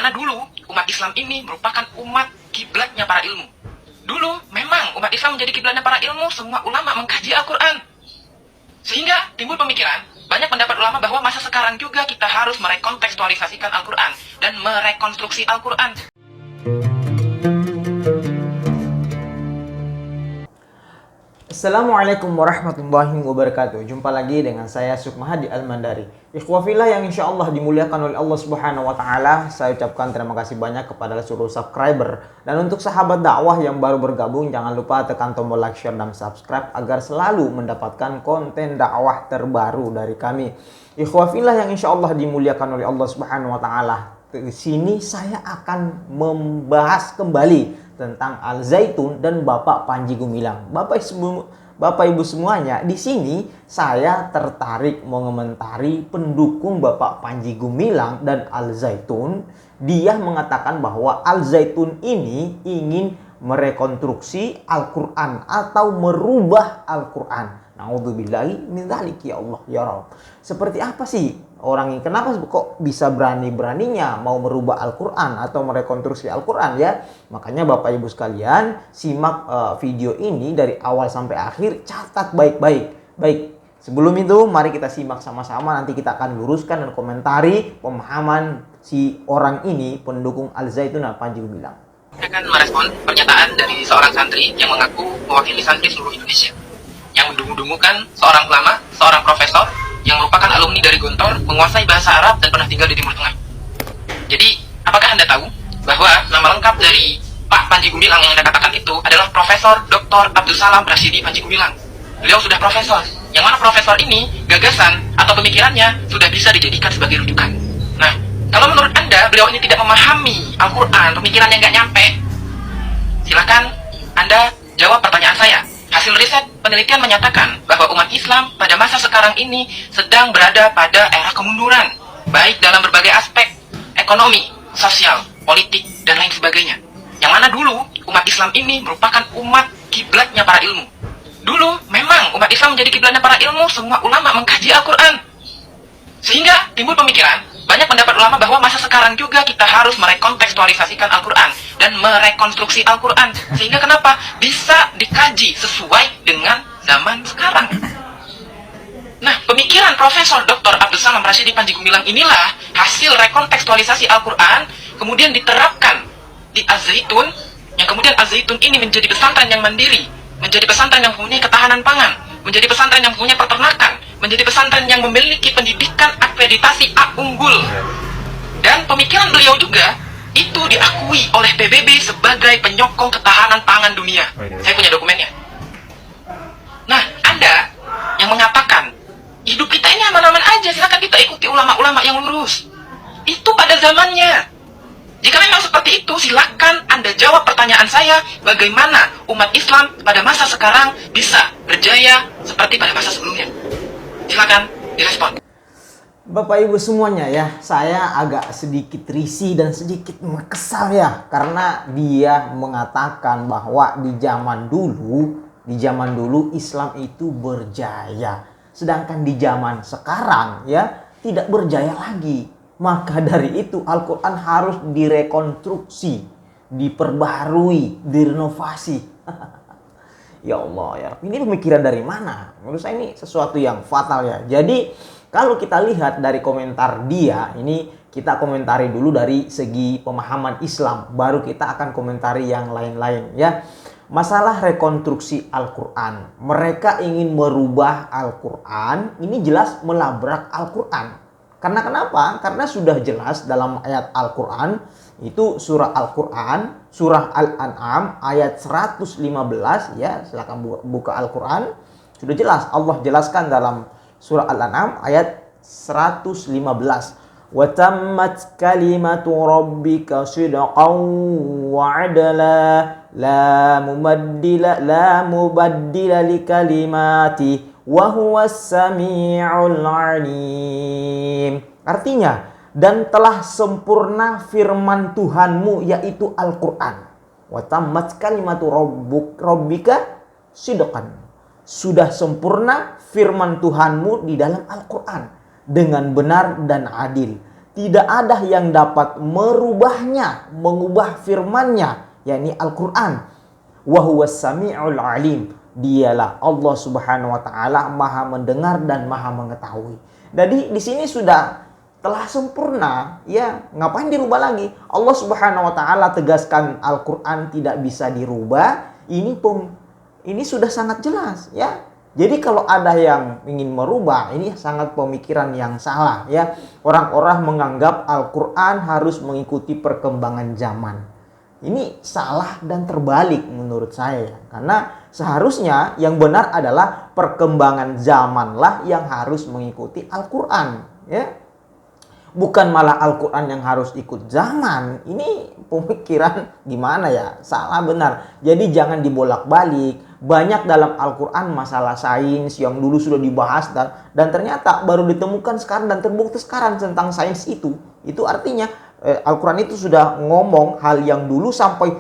mana dulu umat Islam ini merupakan umat kiblatnya para ilmu. Dulu memang umat Islam menjadi kiblatnya para ilmu, semua ulama mengkaji Al-Quran. Sehingga timbul pemikiran, banyak pendapat ulama bahwa masa sekarang juga kita harus merekontekstualisasikan Al-Quran dan merekonstruksi Al-Quran. Assalamualaikum warahmatullahi wabarakatuh. Jumpa lagi dengan saya Sukmahadi Al-Mandari. Ikhwafillah yang insya Allah dimuliakan oleh Allah Subhanahu wa Ta'ala, saya ucapkan terima kasih banyak kepada seluruh subscriber. Dan untuk sahabat dakwah yang baru bergabung, jangan lupa tekan tombol like, share, dan subscribe agar selalu mendapatkan konten dakwah terbaru dari kami. Ikhwafillah yang insya Allah dimuliakan oleh Allah Subhanahu wa Ta'ala, di sini saya akan membahas kembali tentang Al-Zaitun dan Bapak Panji Gumilang. Bapak Ibu semuanya, di sini saya tertarik mengomentari pendukung Bapak Panji Gumilang dan Al-Zaitun. Dia mengatakan bahwa Al-Zaitun ini ingin merekonstruksi Al-Quran atau merubah Al-Quran. Na'udzubillahi min dzalik, ya Allah ya Rabb. Seperti apa sih orang ini? Kenapa kok bisa berani-beraninya mau merubah Al-Quran atau merekonstruksi Al-Quran ya? Makanya Bapak Ibu sekalian, simak video ini dari awal sampai akhir, catat baik-baik. Baik, sebelum itu mari kita simak sama-sama, nanti kita akan luruskan dan komentari pemahaman si orang ini, pendukung Al-Zaitun dan Panji Gumilang. Saya akan merespon pernyataan dari seorang santri yang mengaku mewakili santri seluruh Indonesia, yang mendungu-dungukan seorang ulama, seorang profesor yang merupakan alumni dari Gontor, menguasai bahasa Arab dan pernah tinggal di Timur Tengah. Jadi, apakah Anda tahu bahwa nama lengkap dari Pak Panji Gumilang yang Anda katakan itu adalah Profesor Dr. Abdul Salam Rashidi Panji Gumilang? Beliau sudah profesor, yang mana profesor ini gagasan atau pemikirannya sudah bisa dijadikan sebagai rujukan. Nah, kalau menurut Anda beliau ini tidak memahami Al-Quran, pemikirannya nggak nyampe, silakan Anda jawab pertanyaan saya. Hasil riset penelitian menyatakan bahwa umat Islam pada masa sekarang ini sedang berada pada era kemunduran, baik dalam berbagai aspek ekonomi, sosial, politik, dan lain sebagainya. Yang mana dulu umat Islam ini merupakan umat kiblatnya para ilmu. Dulu memang umat Islam menjadi kiblatnya para ilmu, semua ulama mengkaji Al-Quran. Sehingga timbul pemikiran, banyak pendapat ulama bahwa masa sekarang juga kita harus merekontekstualisasikan Al-Quran dan merekonstruksi Al-Quran. Sehingga kenapa? Bisa dikaji sesuai dengan zaman sekarang. Nah, pemikiran Profesor Dr. Abdul Salam Rashidi Panji Gumilang inilah hasil rekontekstualisasi Al-Quran, kemudian diterapkan di Az-Zaitun, yang kemudian Az-Zaitun ini menjadi pesantren yang mandiri, menjadi pesantren yang mempunyai ketahanan pangan, menjadi pesantren yang mempunyai peternakan, menjadi pesantren yang memiliki pendidikan akreditasi A unggul. Dan pemikiran beliau juga itu diakui oleh PBB sebagai penyokong ketahanan pangan dunia. Saya punya dokumennya. Nah, Anda yang mengatakan hidup kita ini aman-aman aja, silakan kita ikuti ulama-ulama yang lurus. Itu pada zamannya. Jika memang seperti itu, silakan Anda jawab pertanyaan saya, bagaimana umat Islam pada masa sekarang bisa berjaya seperti pada masa sebelumnya. Silakan direspon. Bapak Ibu semuanya ya, saya agak sedikit risih dan sedikit kesal ya, karena dia mengatakan bahwa di zaman dulu Islam itu berjaya, sedangkan di zaman sekarang ya tidak berjaya lagi. Maka dari itu Al-Quran harus direkonstruksi, diperbaharui, direnovasi. Ya Allah ya, ini pemikiran dari mana? Menurut saya ini sesuatu yang fatal ya. Jadi kalau kita lihat dari komentar dia, ini kita komentari dulu dari segi pemahaman Islam, baru kita akan komentari yang lain-lain ya. Masalah rekonstruksi Al-Quran, mereka ingin merubah Al-Quran, ini jelas melabrak Al-Quran. Karena kenapa? Karena sudah jelas dalam ayat Al-Quran, itu surah Al-Quran, surah Al-An'am ayat 115 ya, silakan buka Al-Quran. Sudah jelas, Allah jelaskan dalam surah Al-An'am ayat 115. Wa tammat kalimatu rabbika sidqan wa 'adla la mubaddila li kalimati wa huwas sami'ul 'alim. Artinya, dan telah sempurna firman Tuhanmu yaitu Al-Quran. Wa tammat kalimatu rabbika sidqan. Sudah sempurna firman Tuhanmu di dalam Al-Quran dengan benar dan adil. tidak ada yang dapat merubahnya, mengubah firman-Nya, yakni Al-Qur'an. Wa huwas sami'ul alim. Dialah Allah Subhanahu wa taala Maha mendengar dan Maha mengetahui. Jadi di sini sudah telah sempurna, ya, ngapain dirubah lagi? Allah Subhanahu wa taala tegaskan Al-Qur'an tidak bisa dirubah. Ini sudah sangat jelas, ya. Jadi kalau ada yang ingin merubah, ini sangat pemikiran yang salah, ya. Orang-orang menganggap Al-Qur'an harus mengikuti perkembangan zaman. Ini salah dan terbalik menurut saya, karena seharusnya yang benar adalah perkembangan zamanlah yang harus mengikuti Al-Qur'an, ya. Bukan malah Al-Qur'an yang harus ikut zaman. Ini pemikiran gimana ya? Salah benar. Jadi jangan dibolak-balik. Banyak dalam Al-Qur'an masalah sains yang dulu sudah dibahas dan ternyata baru ditemukan sekarang dan terbukti sekarang tentang sains itu. Itu artinya Al-Qur'an itu sudah ngomong hal yang dulu sampai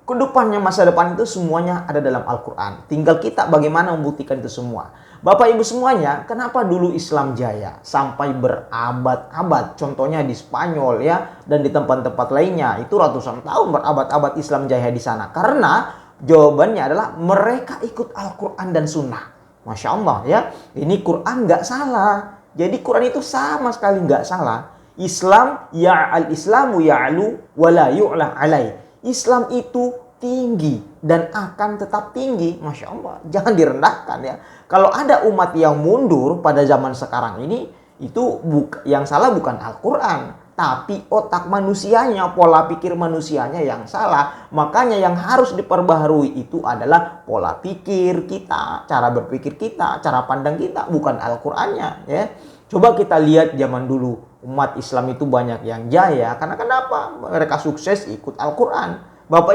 ke depannya, masa depan itu semuanya ada dalam Al-Qur'an. Tinggal kita bagaimana membuktikan itu semua. Bapak Ibu semuanya, kenapa dulu Islam jaya sampai berabad-abad? Contohnya di Spanyol, ya, dan di tempat-tempat lainnya itu ratusan tahun berabad-abad Islam jaya di sana. Karena jawabannya adalah mereka ikut Al-Quran dan Sunnah. Masya Allah, ya. Ini Quran nggak salah. Jadi Quran itu sama sekali nggak salah. Islam, ya al-Islamu ya'lu wa la yu'la alai. Islam itu tinggi dan akan tetap tinggi. Masya Allah, jangan direndahkan, ya. Kalau ada umat yang mundur pada zaman sekarang ini, itu yang salah bukan Al-Quran, tapi otak manusianya, pola pikir manusianya yang salah. Makanya yang harus diperbaharui itu adalah pola pikir kita, cara berpikir kita, cara pandang kita, bukan Al-Qur'annya, ya. Coba kita lihat zaman dulu, umat Islam itu banyak yang jaya. Karena kenapa? Mereka sukses ikut Al-Qur'an. Bapak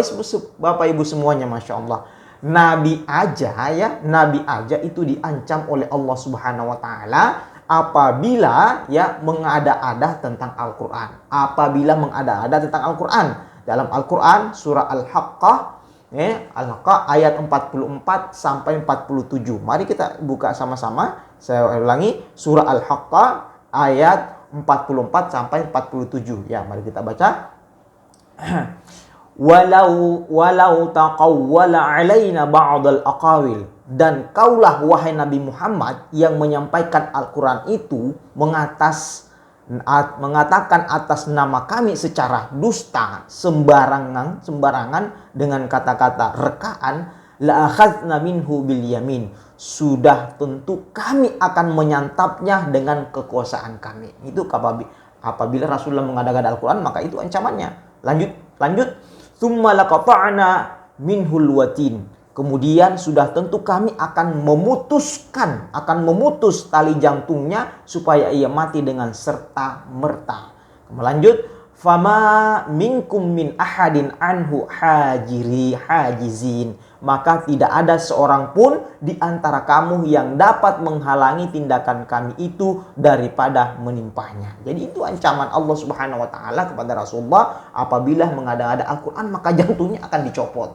Ibu semuanya, Masya Allah. Nabi aja itu diancam oleh Allah Subhanahu wa taala apabila, ya, mengada-ada tentang Al-Qur'an. Apabila mengada-ada tentang Al-Qur'an. Dalam Al-Qur'an surah Al-Haqqah, ya, Al-Haqqah ayat 44 sampai 47. Mari kita buka sama-sama. Saya ulangi, surah Al-Haqqah ayat 44 sampai 47. Ya, mari kita baca. Walau taqawwala alaina ba'dal aqawil, dan kaulah wahai Nabi Muhammad yang menyampaikan Al-Quran itu mengatakan atas nama kami secara dusta, sembarangan dengan kata-kata rekaan, la akhadna minhu bil yamin, sudah tentu kami akan menyantapnya dengan kekuasaan kami. Itu apabila Rasulullah mengada-ngada Al-Quran, maka itu ancamannya. Lanjut. Tsumma laqata'na minhul watin. Kemudian sudah tentu kami akan memutus tali jantungnya supaya ia mati dengan serta merta. Lanjut, fama minkum min ahadin anhu hajizin, maka tidak ada seorang pun di antara kamu yang dapat menghalangi tindakan kami itu daripada menimpanya. Jadi itu ancaman Allah Subhanahu wa taala kepada Rasulullah, apabila mengada-ada Al-Qur'an maka jantungnya akan dicopot.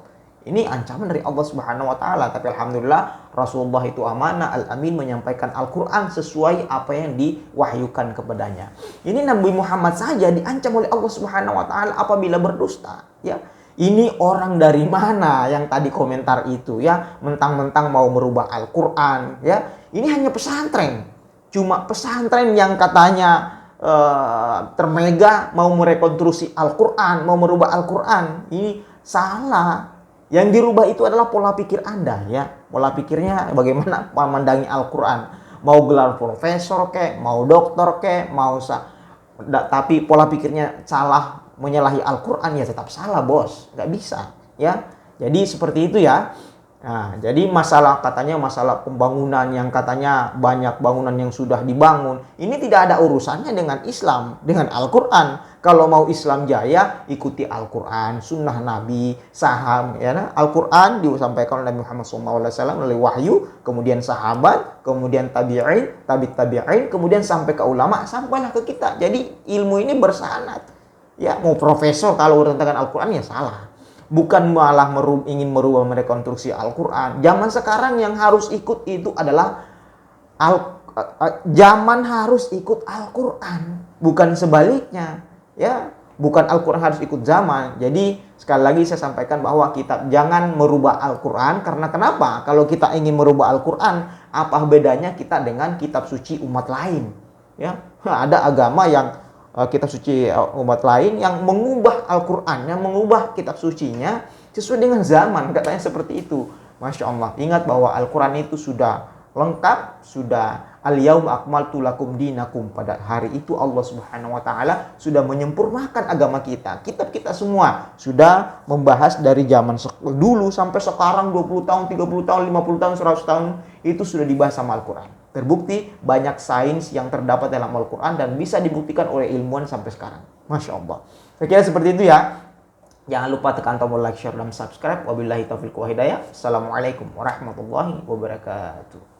Ini ancaman dari Allah Subhanahu wa taala. Tapi alhamdulillah Rasulullah itu amanah al-amin, menyampaikan Al-Qur'an sesuai apa yang diwahyukan kepadanya. Ini Nabi Muhammad saja diancam oleh Allah Subhanahu wa taala apabila berdusta, ya. Ini orang dari mana yang tadi komentar itu, ya, mentang-mentang mau merubah Al-Qur'an, ya. Ini hanya pesantren. Cuma pesantren yang katanya termega mau merekonstruksi Al-Qur'an, mau merubah Al-Qur'an. Ini salah. Yang dirubah itu adalah pola pikir Anda, ya. Pola pikirnya bagaimana memandangi Al-Qur'an. Mau gelar profesor kek, mau doktor kek, tapi pola pikirnya salah, menyalahi Al-Qur'an, ya tetap salah, bos. Nggak bisa, ya. Jadi seperti itu, ya. Nah, jadi masalah pembangunan yang katanya banyak bangunan yang sudah dibangun, ini tidak ada urusannya dengan Islam, dengan Al-Qur'an. Kalau mau Islam jaya, ikuti Al-Qur'an, sunnah Nabi, saham, ya. Al-Qur'an disampaikan oleh Nabi Muhammad SAW melalui wahyu, kemudian sahabat, kemudian tabi'in, kemudian sampai ke ulama, sampailah ke kita. Jadi ilmu ini bersanad. Ya, mau profesor kalau tentang Al-Qur'an, ya salah. Bukan malah ingin merubah merekonstruksi Al-Qur'an. Zaman sekarang yang harus ikut itu adalah zaman harus ikut Al-Qur'an. bukan sebaliknya. Ya, bukan Al-Quran harus ikut zaman. Jadi sekali lagi saya sampaikan bahwa kita jangan merubah Al-Quran. Karena kenapa? Kalau kita ingin merubah Al-Quran, apa bedanya kita dengan kitab suci umat lain? Ya, ada agama yang kitab suci umat lain yang mengubah Al-Quran, yang mengubah kitab sucinya sesuai dengan zaman, katanya seperti itu. Masya Allah. Ingat bahwa Al-Quran itu sudah lengkap, sudah al-yauma akmaltu lakum dinakum. Pada hari itu Allah Subhanahu wa taala sudah menyempurnakan agama kita. Kitab kita semua sudah membahas dari zaman dulu sampai sekarang 20 tahun, 30 tahun, 50 tahun, 100 tahun itu sudah dibahas sama Al-Quran. Terbukti banyak sains yang terdapat dalam Al-Quran dan bisa dibuktikan oleh ilmuwan sampai sekarang. Masya Allah. Saya kira seperti itu ya. Jangan lupa tekan tombol like, share, dan subscribe. Wabillahi taufiq wa hidayah. Assalamualaikum warahmatullahi wabarakatuh.